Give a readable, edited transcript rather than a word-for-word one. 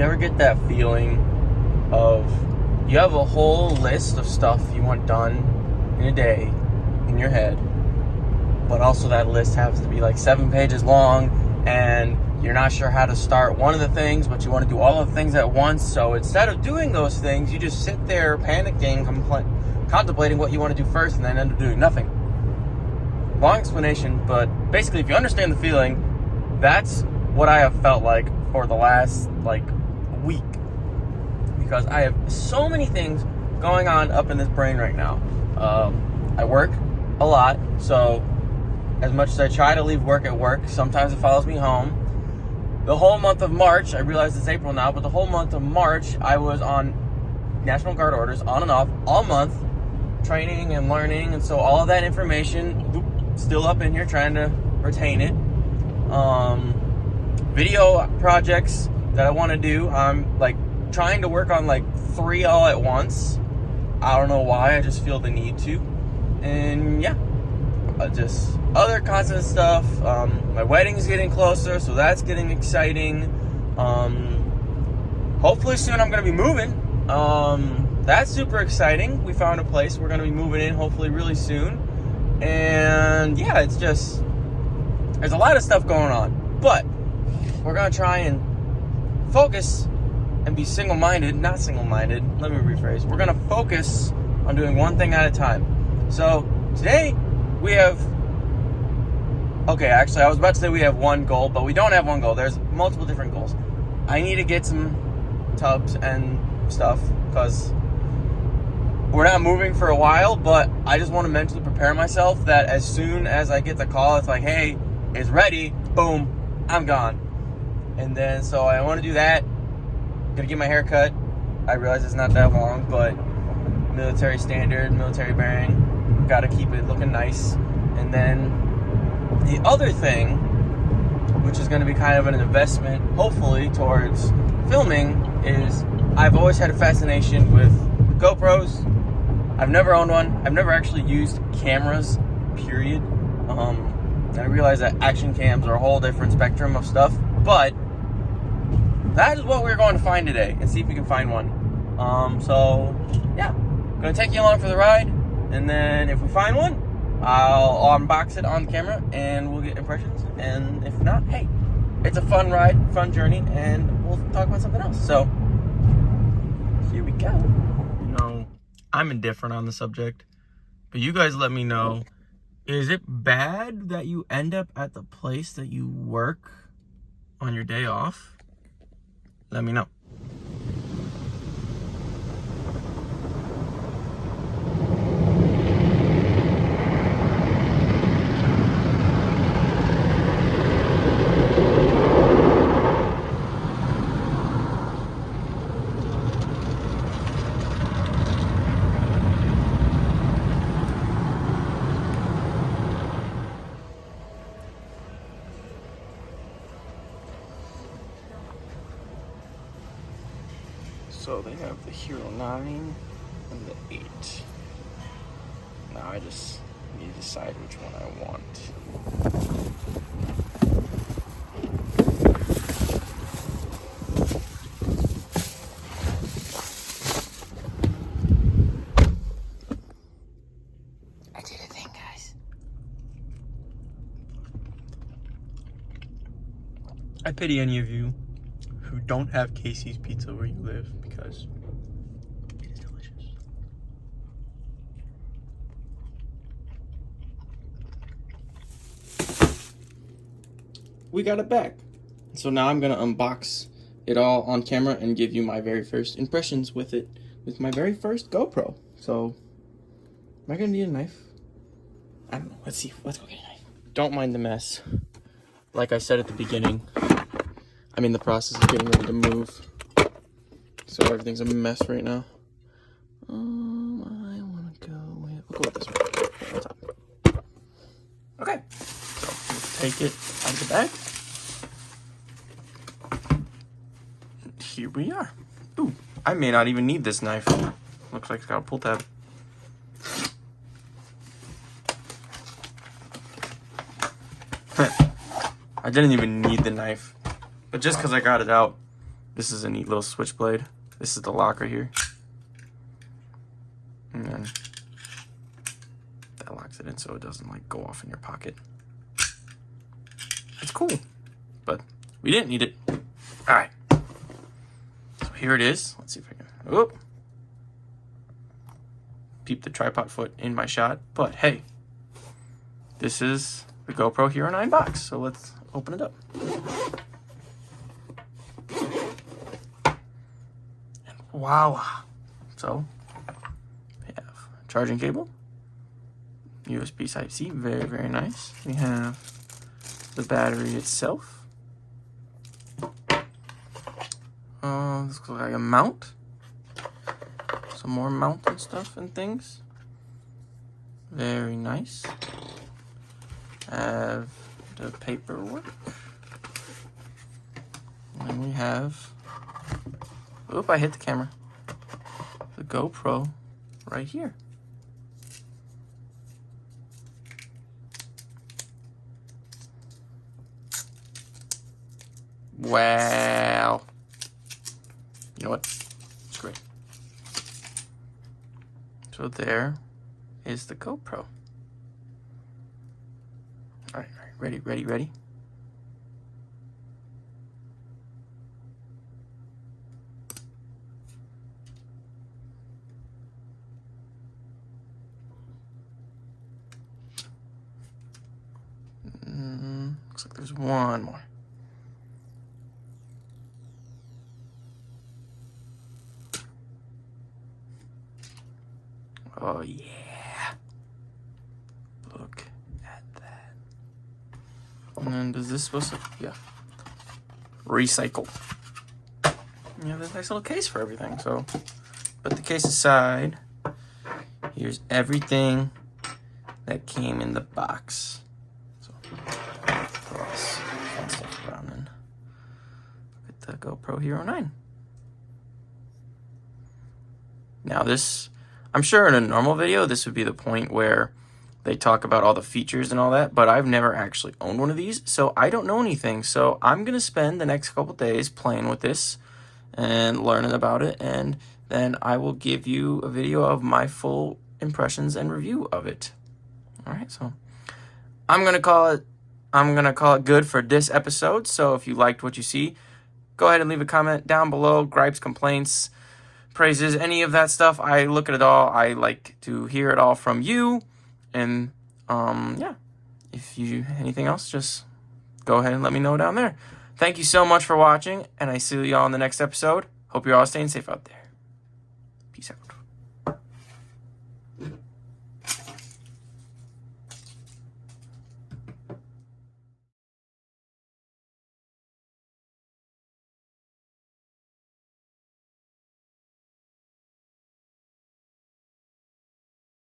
ever get that feeling of you have a whole list of stuff you want done in a day in your head, but also that list happens to be like 7 pages long, and you're not sure how to start one of the things, but you want to do all of the things at once. So instead of doing those things, you just sit there panicking, contemplating what you want to do first, and then end up doing nothing. Long explanation, but basically, if you understand the feeling, that's what I have felt like for the last week, because I have so many things going on up in this brain right now. I work a lot, so as much as I try to leave work at work, sometimes it follows me home. The whole month of March, I realize it's April now, but the whole month of March, I was on National Guard orders, on and off, all month, training and learning, and so all of that information, still up in here, trying to retain it. Video projects that I want to do, I'm trying to work on 3 all at once. I don't know why, I just feel the need to. And yeah, just other constant stuff. My wedding's getting closer, so that's getting exciting. Hopefully soon I'm going to be moving. That's super exciting. We found a place we're going to be moving in hopefully really soon. And yeah, it's just, there's a lot of stuff going on. But we're going to try and focus and be not single-minded. Let me rephrase. We're going to focus on doing one thing at a time. So today we have, I was about to say we have one goal, but we don't have one goal. There's multiple different goals. I need to get some tubs and stuff because we're not moving for a while, but I just want to mentally prepare myself that as soon as I get the call, it's like, hey, it's ready, boom, I'm gone. And then, so I want to do that. Gonna get my hair cut. I realize it's not that long, but military standard, military bearing. Gotta keep it looking nice. And then the other thing, which is gonna be kind of an investment, hopefully, towards filming, is I've always had a fascination with GoPros. I've never owned one. I've never actually used cameras, period. And I realize that action cams are a whole different spectrum of stuff, but that is what we're going to find today and see if we can find one. So yeah, gonna take you along for the ride, and then if we find one, I'll unbox it on camera and we'll get impressions. And if not, hey, it's a fun ride, fun journey, and we'll talk about something else. So here we go. I'm indifferent on the subject, but you guys let me know, is it bad that you end up at the place that you work on your day off? Let me know. So they have the Hero 9 and the 8. Now I just need to decide which one I want. I did a thing, guys. I pity any of you who don't have Casey's Pizza where you live, because it is delicious. We got it back. So now I'm gonna unbox it all on camera and give you my very first impressions with it, with my very first GoPro. So, am I gonna need a knife? I don't know, let's see, let's go get a knife. Don't mind the mess. Like I said at the beginning, I'm in the process of getting ready to move, so everything's a mess right now. I want to go with, we'll go with this one. On top. Okay, so let's take it out of the bag. And here we are. Ooh, I may not even need this knife. Looks like it's got a pull tab. I didn't even need the knife. But just because I got it out This is a neat little switchblade. This is the locker here. And then that locks it in so it doesn't like go off in your pocket. It's cool, but we didn't need it. All right. So here it is. Let's see if I can, whoop. Peep the tripod foot in my shot, but hey, this is the GoPro Hero 9 box. So let's open it up. And voila. So we have a charging cable, USB Type-C, very, very nice. We have the battery itself. This looks like a mount. Some more mounting stuff and things. Very nice. Have the paperwork. And then we have, oop, I hit the camera. The GoPro right here. Wow. You know what? It's great. So there is the GoPro. All right, ready. Looks like there's one more. Oh yeah. Look at that. And then does this supposed to, yeah. Recycle. You have this nice little case for everything. So put the case aside. Here's everything that came in the box. So put all this fun stuff around and look at the GoPro Hero 9. Now this, I'm sure in a normal video, this would be the point where they talk about all the features and all that, but I've never actually owned one of these, so I don't know anything. So I'm going to spend the next couple days playing with this and learning about it, and then I will give you a video of my full impressions and review of it. All right, so I'm going to call it good for this episode. So if you liked what you see, go ahead and leave a comment down below, gripes, complaints, praises, any of that stuff. I look at it all. I like to hear it all from you. And yeah, if you anything else, just go ahead and let me know down there. Thank you so much for watching, and I see y'all in the next episode. Hope you're all staying safe out there. Peace out.